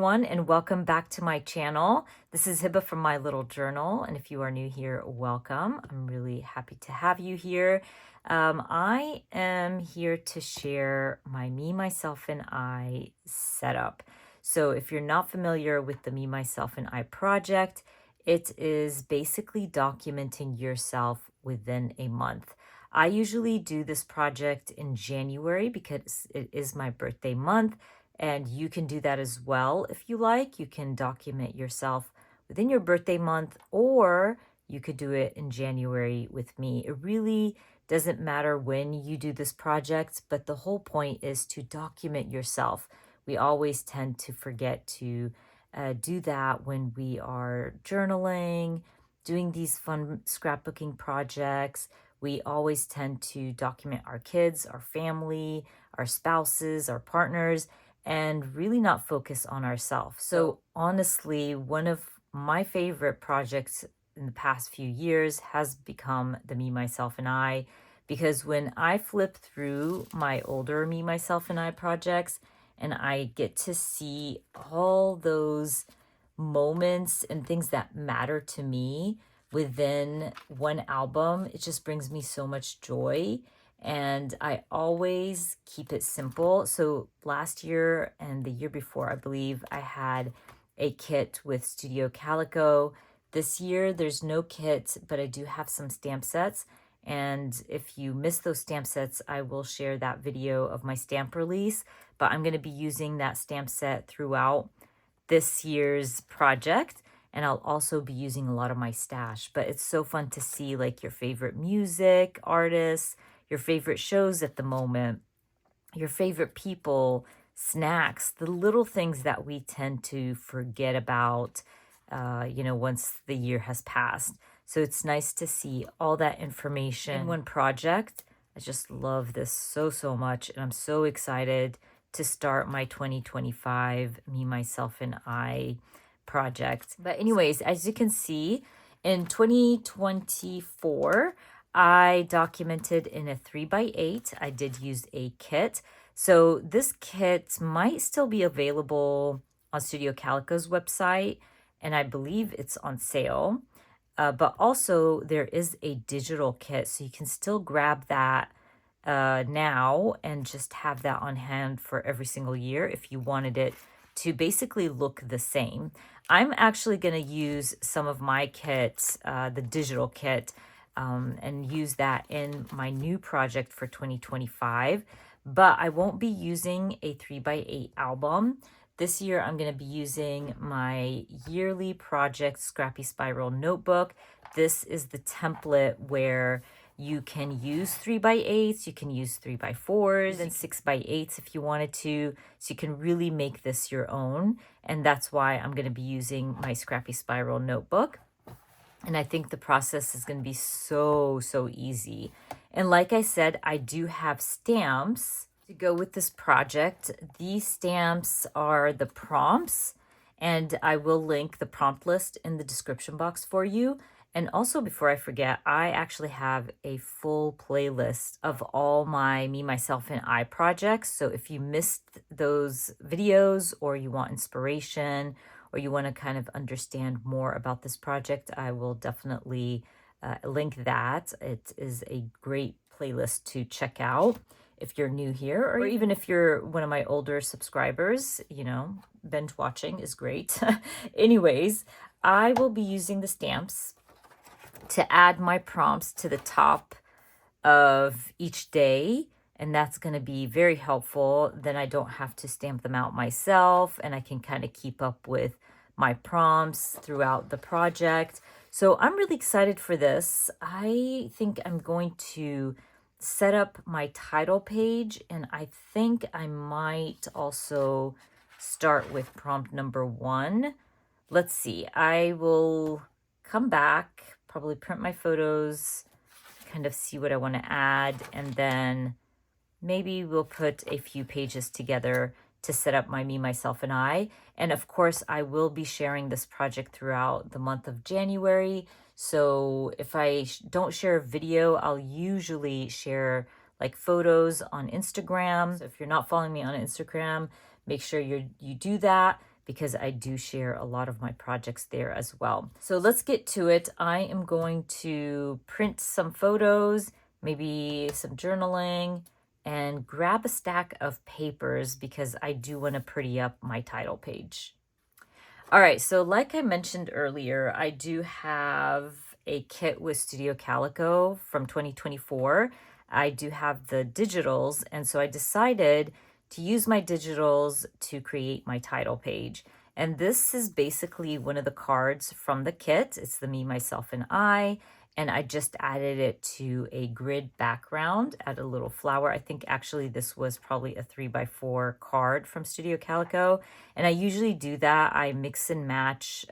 everyone, and welcome back to my channel. This is Hiba from My Little Journal, and if you are new here, welcome. I'm really happy to have you here. I am here to share my Me, Myself, and I setup. So if you're not familiar with the Me, Myself, and I project, it is basically documenting yourself within a month. I usually do this project in January because it is my birthday month. And you can do that as well if you like. You can document yourself within your birthday month, or you could do it in January with me. It really doesn't matter when you do this project, but the whole point is to document yourself. We always tend to forget to do that when we are journaling, doing these fun scrapbooking projects. We always tend to document our kids, our family, our spouses, our partners, and really not focus on ourselves. So honestly, one of my favorite projects in the past few years has become the Me, Myself, and I, because when I flip through my older Me, Myself, and I projects, and I get to see all those moments and things that matter to me within one album, it just brings me so much joy. And I always keep it simple. So last year and the year before, I believe I had a kit with Studio Calico. This year, there's no kit, but I do have some stamp sets. And if you miss those stamp sets, I will share that video of my stamp release. But I'm going to be using that stamp set throughout this year's project. And I'll also be using a lot of my stash. But it's so fun to see like your favorite music, artists, your favorite shows at the moment, your favorite people, snacks, the little things that we tend to forget about, once the year has passed. So it's nice to see all that information in one project. I just love this so much. And I'm so excited to start my 2025 Me, Myself, and I project. But anyways, as you can see, in 2024, I documented in a 3x8. I did use a kit. So this kit might still be available on Studio Calico's website, and I believe it's on sale. But also there is a digital kit, so you can still grab that now and just have that on hand for every single year if you wanted it to basically look the same. I'm actually going to use some of my kits, the digital kit, and use that in my new project for 2025. But I won't be using a 3x8 album. This year, I'm going to be using my yearly project Scrappy Spiral notebook. This is the template where you can use 3x8s, you can use 3x4s, and 6x8s if you wanted to. So you can really make this your own. And that's why I'm going to be using my Scrappy Spiral notebook. And I think the process is going to be so easy. And like I said, I do have stamps to go with this project. These stamps are the prompts, and I will link the prompt list in the description box for you. And also, before I forget, I actually have a full playlist of all my Me, Myself, and I projects. So if you missed those videos, or you want inspiration, or you want to kind of understand more about this project, I will definitely link that. It is a great playlist to check out if you're new here, or even if you're one of my older subscribers. Binge watching is great. Anyways, I will be using the stamps to add my prompts to the top of each day, and that's going to be very helpful. Then I don't have to stamp them out myself, and I can kind of keep up with my prompts throughout the project. So I'm really excited for this. I think I'm going to set up my title page, and I think I might also start with prompt number 1. Let's see. I will come back, probably print my photos, kind of see what I want to add, and then maybe we'll put a few pages together to set up my Me, Myself, and I. And of course, I will be sharing this project throughout the month of January. So if I don't share a video, I'll usually share like photos on Instagram. So if you're not following me on Instagram, make sure you do that, because I do share a lot of my projects there as well. So let's get to it. I am going to print some photos, maybe some journaling, and grab a stack of papers because I do want to pretty up my title page. All right, so like I mentioned earlier, I do have a kit with Studio Calico from 2024. I do have the digitals, and so I decided to use my digitals to create my title page. And this is basically one of the cards from the kit. It's the me, myself, and I. And I just added it to a grid background, add a little flower. I think actually this was probably a 3x4 card from Studio Calico. And I usually do that. I mix and match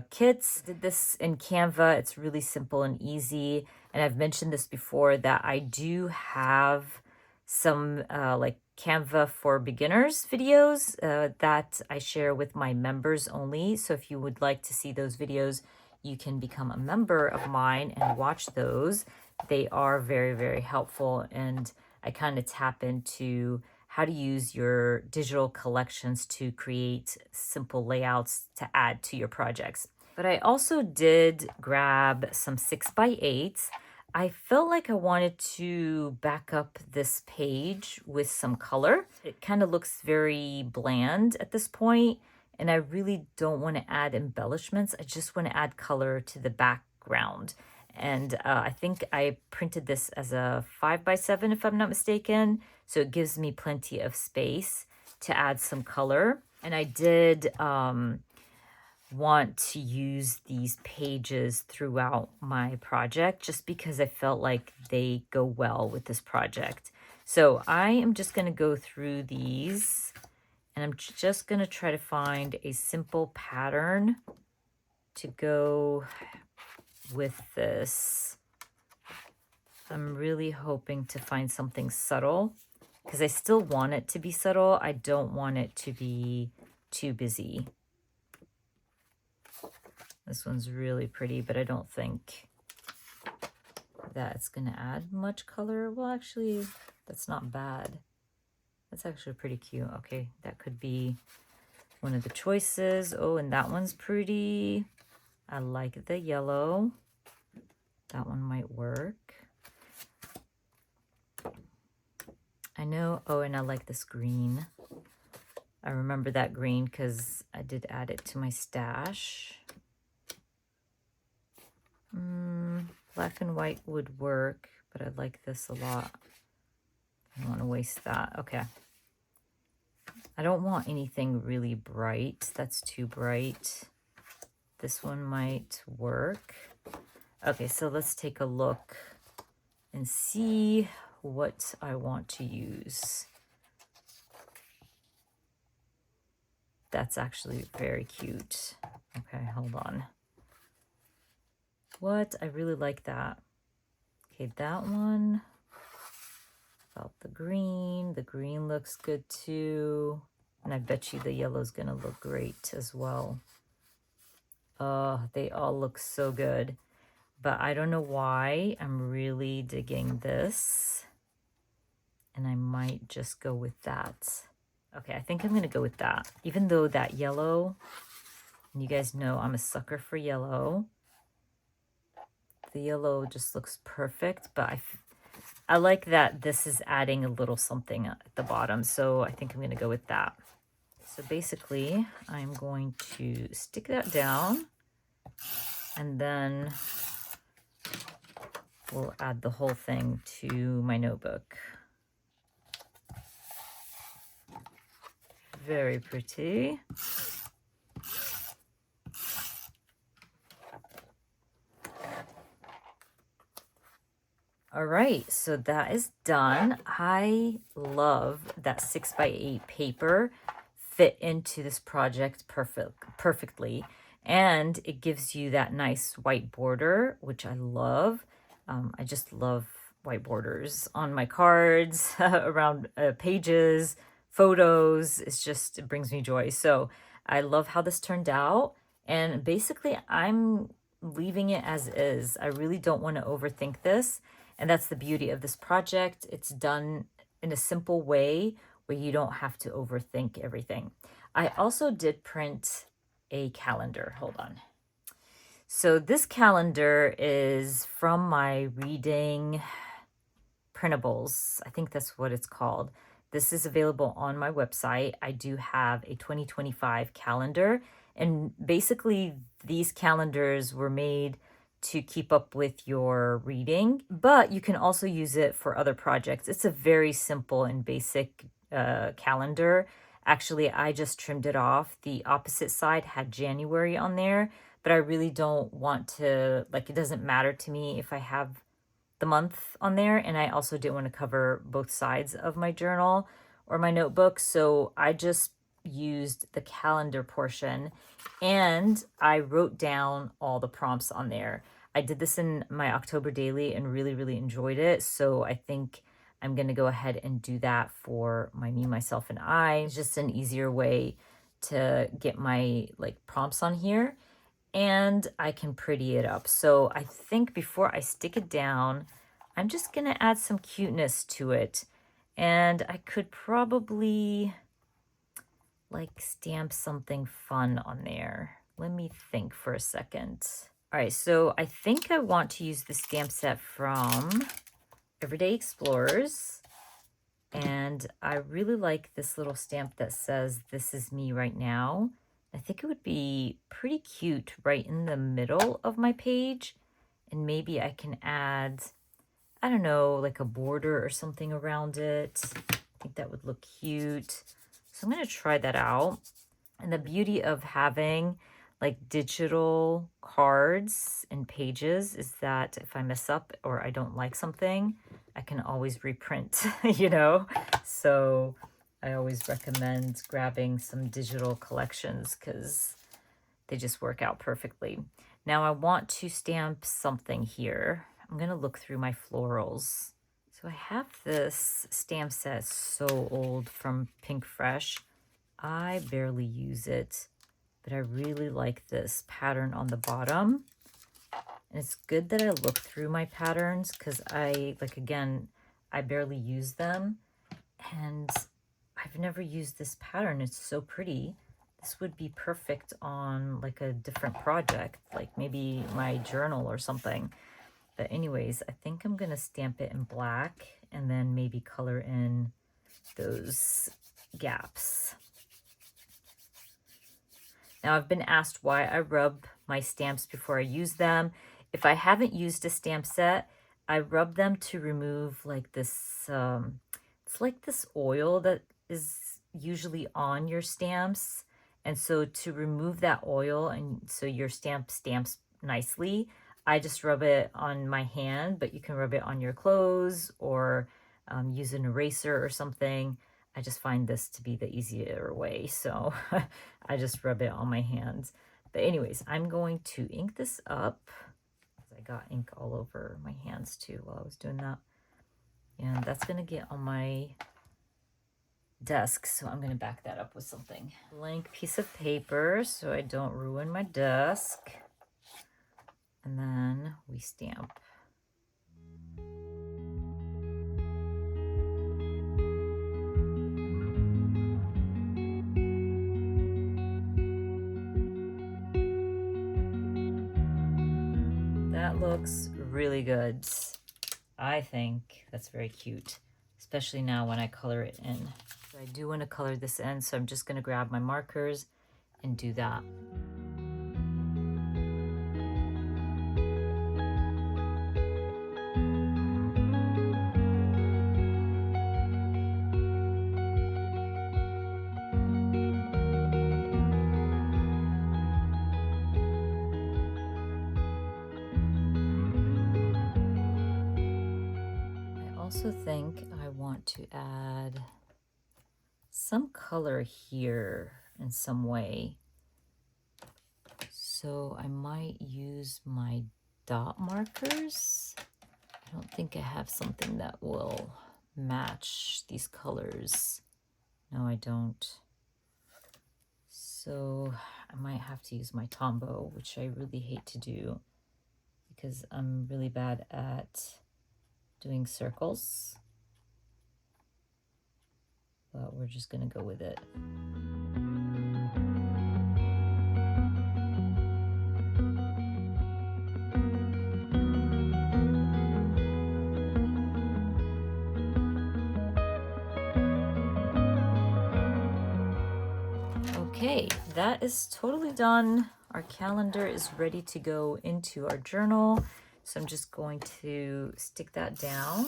kits. Did this in Canva. It's really simple and easy. And I've mentioned this before that I do have some like Canva for beginners videos that I share with my members only. So if you would like to see those videos, you can become a member of mine and watch those. They are very, very helpful. And I kind of tap into how to use your digital collections to create simple layouts to add to your projects. But I also did grab some 6x8s. I felt like I wanted to back up this page with some color. It kind of looks very bland at this point, and I really don't want to add embellishments. I just want to add color to the background. And I think I printed this as a 5x7 if I'm not mistaken. So it gives me plenty of space to add some color. And I did want to use these pages throughout my project just because I felt like they go well with this project. So I am just going to go through these, and I'm just going to try to find a simple pattern to go with this. I'm really hoping to find something subtle because I still want it to be subtle. I don't want it to be too busy. This one's really pretty, but I don't think that it's going to add much color. Well, actually, that's not bad. That's actually pretty cute. Okay, that could be one of the choices. Oh, and that one's pretty. I like the yellow. That one might work. I know. Oh, and I like this green. I remember that green because I did add it to my stash. Black and white would work, but I like this a lot. I don't want to waste that. Okay. I don't want anything really bright. That's too bright. This one might work. Okay, so let's take a look and see what I want to use. That's actually very cute. Okay, hold on. What? I really like that. Okay, that one. About the green. The green looks good too. And I bet you the yellow's gonna look great as well. Oh, they all look so good. But I don't know why I'm really digging this. And I might just go with that. Okay, I think I'm going to go with that. Even though that yellow, and you guys know I'm a sucker for yellow. The yellow just looks perfect, but I like that this is adding a little something at the bottom. So I think I'm going to go with that. So basically, I'm going to stick that down. And then we'll add the whole thing to my notebook. Very pretty. All right, so that is done. I love that 6x8 paper fit into this project perfectly. And it gives you that nice white border, which I love. I just love white borders on my cards, around pages, photos. It brings me joy. So I love how this turned out. And basically, I'm leaving it as is. I really don't want to overthink this. And that's the beauty of this project. It's done in a simple way where you don't have to overthink everything. I also did print a calendar. Hold on. So this calendar is from my reading printables. I think that's what it's called. This is available on my website. I do have a 2025 calendar, and basically these calendars were made to keep up with your reading, but you can also use it for other projects. It's a very simple and basic calendar. Actually, I just trimmed it off. The opposite side had January on there, but I really don't want to, like, it doesn't matter to me if I have the month on there, and I also didn't want to cover both sides of my journal or my notebook, so I just used the calendar portion and I wrote down all the prompts on there. I did this in my October daily and really enjoyed it, so I think I'm going to go ahead and do that for my Me, Myself, and I. It's just an easier way to get my like prompts on here, and I can pretty it up. So I think before I stick it down, I'm just gonna add some cuteness to it. And I could probably like stamp something fun on there. Let me think for a second. All right, so I think I want to use the stamp set from Everyday Explorers. And I really like this little stamp that says, "This is me right now." I think it would be pretty cute right in the middle of my page. And maybe I can add, I don't know, like a border or something around it. I think that would look cute. So I'm going to try that out. And the beauty of having like digital cards and pages is that if I mess up or I don't like something, I can always reprint, you know? So I always recommend grabbing some digital collections because they just work out perfectly. Now I want to stamp something here. I'm gonna look through my florals. So I have this stamp set so old from Pink Fresh. I barely use it, but I really like this pattern on the bottom. And it's good that I look through my patterns because again, I barely use them. And I've never used this pattern. It's so pretty. This would be perfect on like a different project, like maybe my journal or something. But anyways, I think I'm gonna stamp it in black and then maybe color in those gaps. Now I've been asked why I rub my stamps before I use them. If I haven't used a stamp set, I rub them to remove like this, it's like this oil that is usually on your stamps. And so to remove that oil and so your stamp stamps nicely, I just rub it on my hand, but you can rub it on your clothes or use an eraser or something. I just find this to be the easier way, so I just rub it on my hands. But anyways, I'm going to ink this up. I got ink all over my hands too while I was doing that. And that's gonna get on my desk, so I'm gonna back that up with something. Blank piece of paper so I don't ruin my desk. And then we stamp. That looks really good. I think that's very cute, especially now when I color it in. So I do want to color this in, so I'm just going to grab my markers and do that. I also think I want to add some color here in some way. So I might use my dot markers. I don't think I have something that will match these colors. No, I don't. So I might have to use my Tombow, which I really hate to do because I'm really bad at doing circles. But we're just gonna go with it. Okay, that is totally done. Our calendar is ready to go into our journal. So I'm just going to stick that down.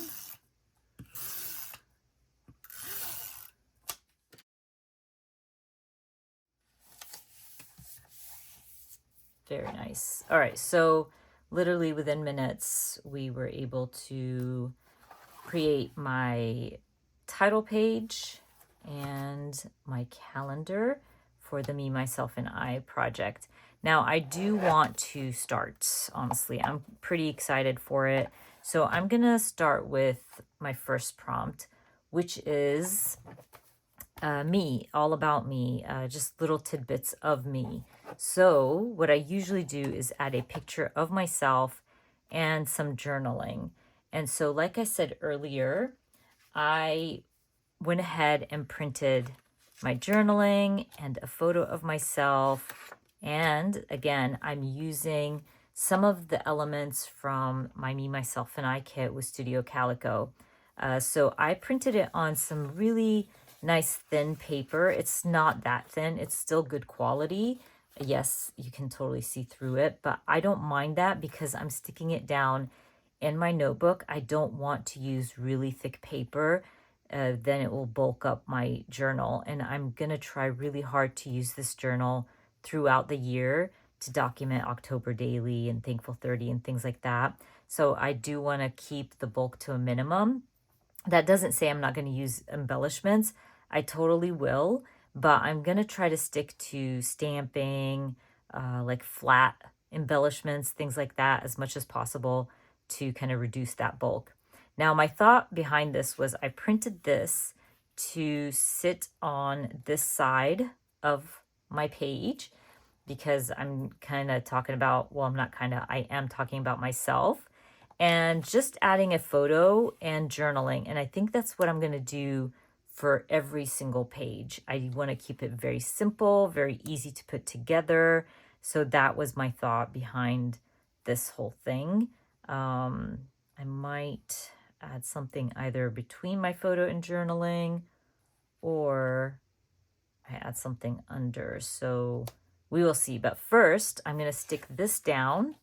Very nice. All right, so literally within minutes, we were able to create my title page and my calendar for the Me, Myself, and I project. Now, I do want to start, honestly. I'm pretty excited for it. So I'm going to start with my first prompt, which is me, all about me, just little tidbits of me. So what I usually do is add a picture of myself and some journaling. And so, like I said earlier, I went ahead and printed my journaling and a photo of myself. And again, I'm using some of the elements from my Me, Myself, and I kit with Studio Calico. So I printed it on some really nice thin paper. It's not that thin, it's still good quality. Yes, you can totally see through it, but I don't mind that because I'm sticking it down in my notebook. I don't want to use really thick paper. Then it will bulk up my journal. And I'm going to try really hard to use this journal throughout the year to document October daily and Thankful 30 and things like that. So I do want to keep the bulk to a minimum. That doesn't say I'm not going to use embellishments. I totally will, but I'm going to try to stick to stamping, like flat embellishments, things like that, as much as possible to kind of reduce that bulk. Now, my thought behind this was I printed this to sit on this side of my page because I'm kind of talking about, well, I'm not kind of, I am talking about myself and just adding a photo and journaling. And I think that's what I'm going to do for every single page. I want to keep it very simple, very easy to put together. So that was my thought behind this whole thing. I might add something either between my photo and journaling, or I add something under. So we will see. But first, I'm going to stick this down.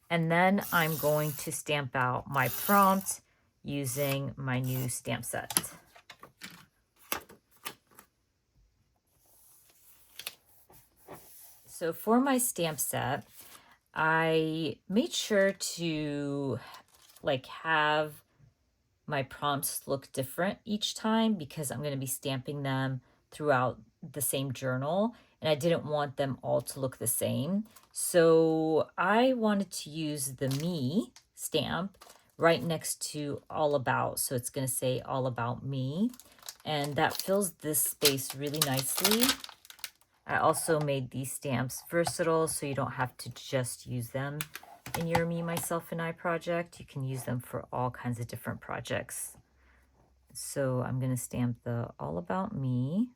And then I'm going to stamp out my prompt using my new stamp set. So for my stamp set, I made sure to have my prompts look different each time because I'm going to be stamping them throughout the same journal, and I didn't want them all to look the same. So I wanted to use the Me stamp right next to All About. So it's going to say All About Me, and that fills this space really nicely. I also made these stamps versatile, so you don't have to just use them in your Me, Myself, and I project. You can use them for all kinds of different projects. So I'm going to stamp the All About Me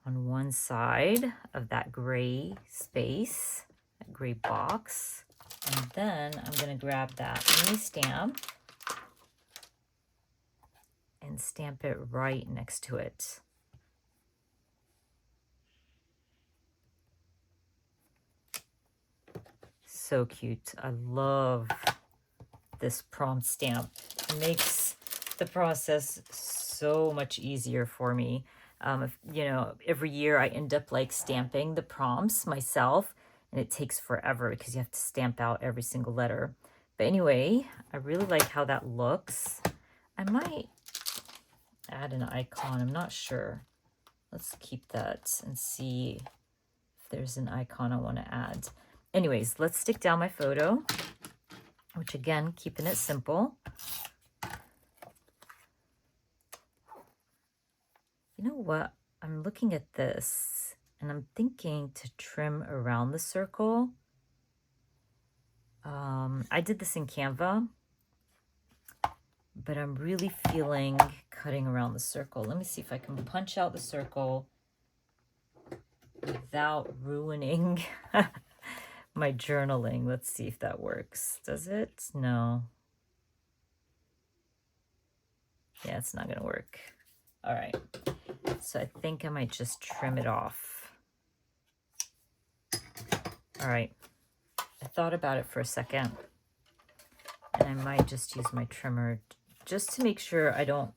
on one side of that gray space, that gray box. And then I'm going to grab that Me stamp and stamp it right next to it. So cute. I love this prompt stamp. It makes the process so much easier for me. Every year I end up stamping the prompts myself, and it takes forever because you have to stamp out every single letter. But anyway, I really like how that looks. I might add an icon. I'm not sure. Let's keep that and see if there's an icon I want to add. Anyways, let's stick down my photo, which again, keeping it simple. You know what? I'm looking at this and I'm thinking to trim around the circle. I did this in Canva, but I'm really feeling cutting around the circle. Let me see if I can punch out the circle without ruining my journaling. Let's see if that works. Does it? No. Yeah, it's not going to work. All right. So I think I might just trim it off. All right. I thought about it for a second, and I might just use my trimmer just to make sure I don't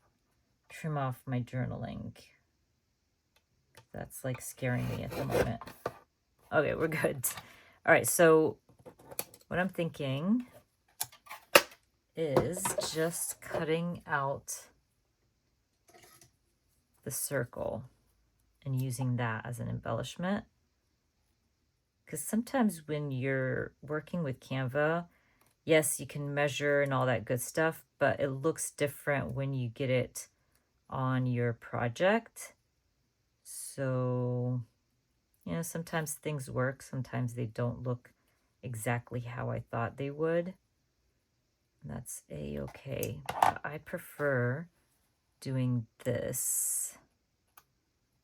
trim off my journaling. That's like scaring me at the moment. Okay, we're good. All right, so what I'm thinking is just cutting out the circle and using that as an embellishment. Because sometimes when you're working with Canva, yes, you can measure and all that good stuff, but it looks different when you get it on your project. So, you know, sometimes things work, sometimes they don't look exactly how I thought they would. That's a-okay. I prefer doing this,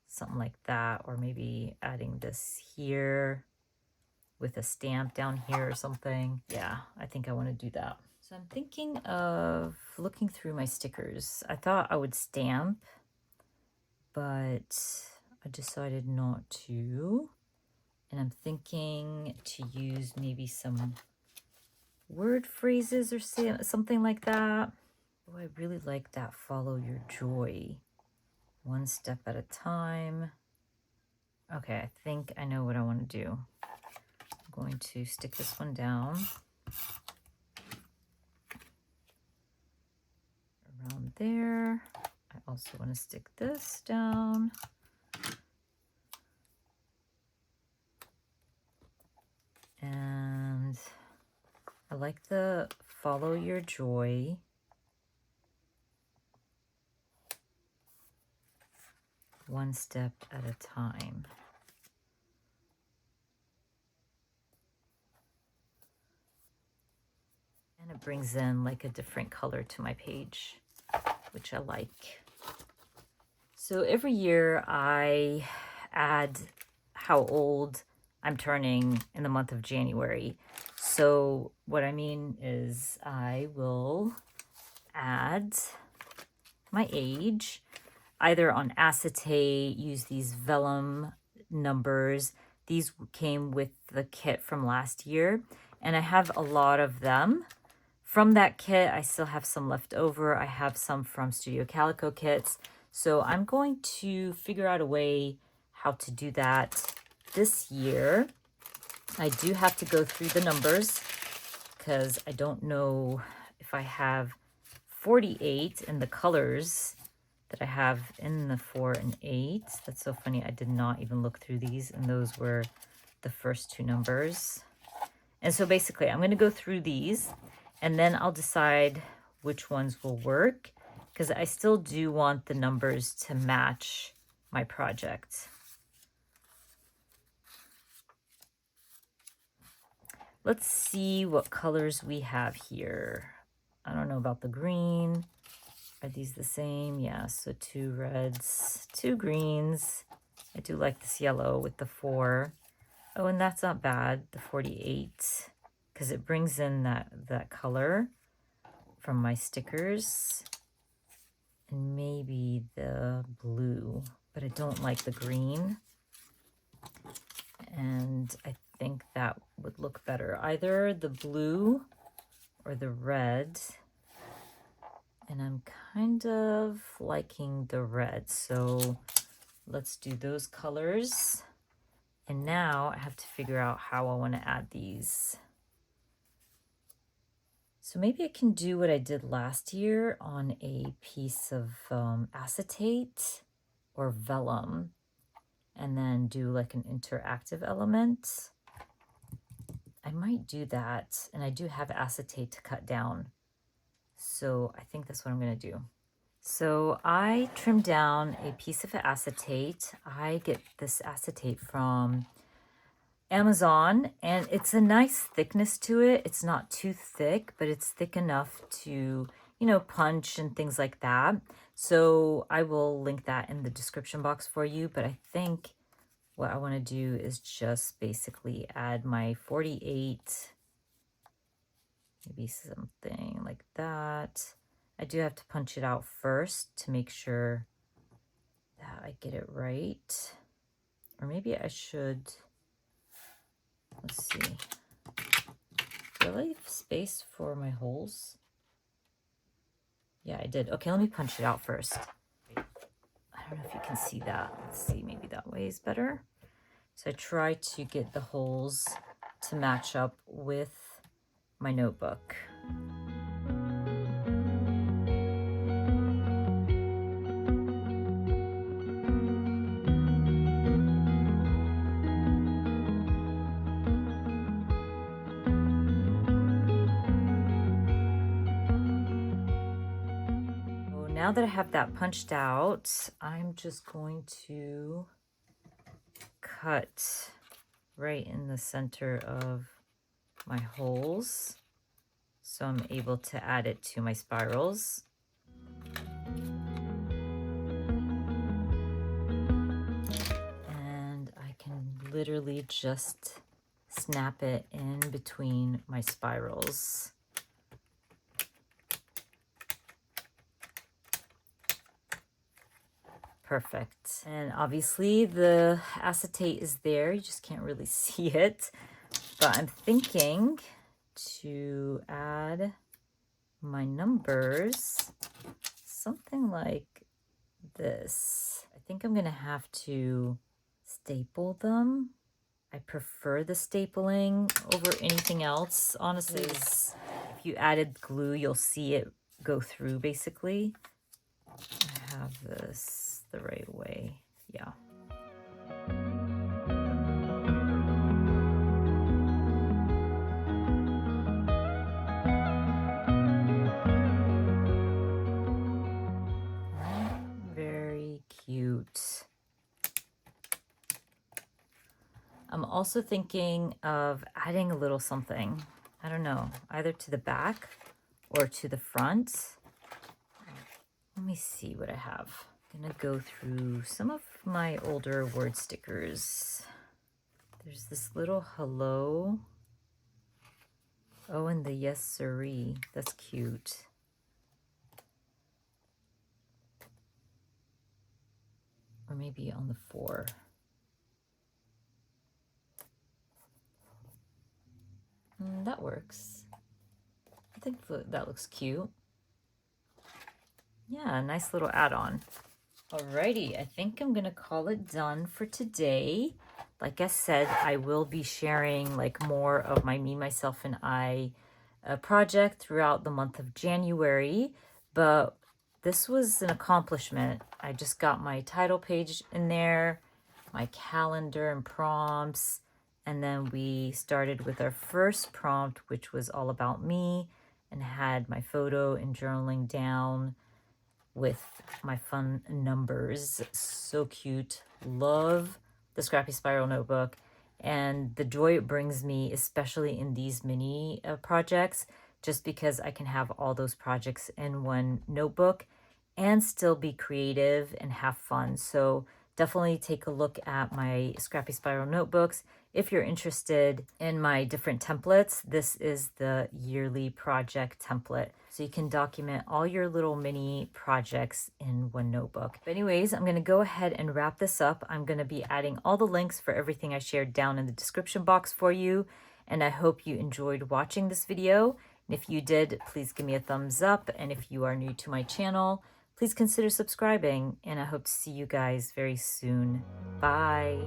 something like that, or maybe adding this here with a stamp down here or something. Yeah, I think I want to do that. So I'm thinking of looking through my stickers. I thought I would stamp, but I decided not to. And I'm thinking to use maybe some word phrases or something like that. Oh, I really like that follow your joy. One step at a time. Okay, I think I know what I want to do. I'm going to stick this one down. Around there. I also want to stick this down. And I like the follow your joy. One step at a time. And it brings in like a different color to my page, which I like. So every year I add how old I'm turning in the month of January. So what I mean is I will add my age, either on acetate, use these vellum numbers. These came with the kit from last year, and I have a lot of them. From that kit, I still have some left over. I have some from Studio Calico kits. So I'm going to figure out a way how to do that this year. I do have to go through the numbers because I don't know if I have 48 in the colors that I have in the 4 and 8. That's so funny. I did not even look through these, and those were the first two numbers. And so basically, I'm going to go through these, and then I'll decide which ones will work, because I still do want the numbers to match my project. Let's see what colors we have here. I don't know about the green. Are these the same? Yeah, so 2 reds, 2 greens. I do like this yellow with the 4. Oh, and that's not bad, the 48, because it brings in that color from my stickers. And maybe the blue, but I don't like the green. And I think that would look better. Either the blue or the red. And I'm kind of liking the red. So let's do those colors. And now I have to figure out how I want to add these. So maybe I can do what I did last year on a piece of acetate or vellum, and then do like an interactive element. I might do that, and I do have acetate to cut down. So I think that's what I'm gonna do. So I trimmed down a piece of acetate. I get this acetate from Amazon, and it's a nice thickness to it. It's not too thick, but it's thick enough to, you know, punch and things like that. So I will link that in the description box for you, but I think what I want to do is just basically add my 48, maybe something like that. I do have to punch it out first to make sure that I get it right. Or maybe I should, let's see. Do I leave space for my holes? Yeah, I did. Okay, let me punch it out first. I don't know if you can see that. Let's see, maybe that way is better. So I try to get the holes to match up with my notebook. Now that I have that punched out, I'm just going to cut right in the center of my holes so I'm able to add it to my spirals. And I can literally just snap it in between my spirals. Perfect. And obviously the acetate is there. You just can't really see it. But I'm thinking to add my numbers, something like this. I think I'm going to have to staple them. I prefer the stapling over anything else, honestly. If you added glue, you'll see it go through basically. I have this the right way. Yeah. Very cute. I'm also thinking of adding a little something. I don't know, either to the back or to the front. Let me see what I have. I'm gonna go through some of my older word stickers. There's this little hello. Oh, and the yes siree. That's cute. Or maybe on the 4. That works. I think that looks cute. Yeah, a nice little add-on. Alrighty, I think I'm gonna call it done for today. Like I said, I will be sharing like more of my Me, Myself, and I project throughout the month of January, but this was an accomplishment. I just got my title page in there, my calendar and prompts, and then we started with our first prompt, which was all about me, and had my photo and journaling down with my fun numbers. So cute. Love the Scrappy Spiral notebook and the joy it brings me, especially in these mini projects, just because I can have all those projects in one notebook and still be creative and have fun. So definitely take a look at my Scrappy Spiral notebooks. If you're interested in my different templates, this is the yearly project template. So you can document all your little mini projects in one notebook. But anyways, I'm gonna go ahead and wrap this up. I'm gonna be adding all the links for everything I shared down in the description box for you. And I hope you enjoyed watching this video. And if you did, please give me a thumbs up. And if you are new to my channel, please consider subscribing. And I hope to see you guys very soon. Bye.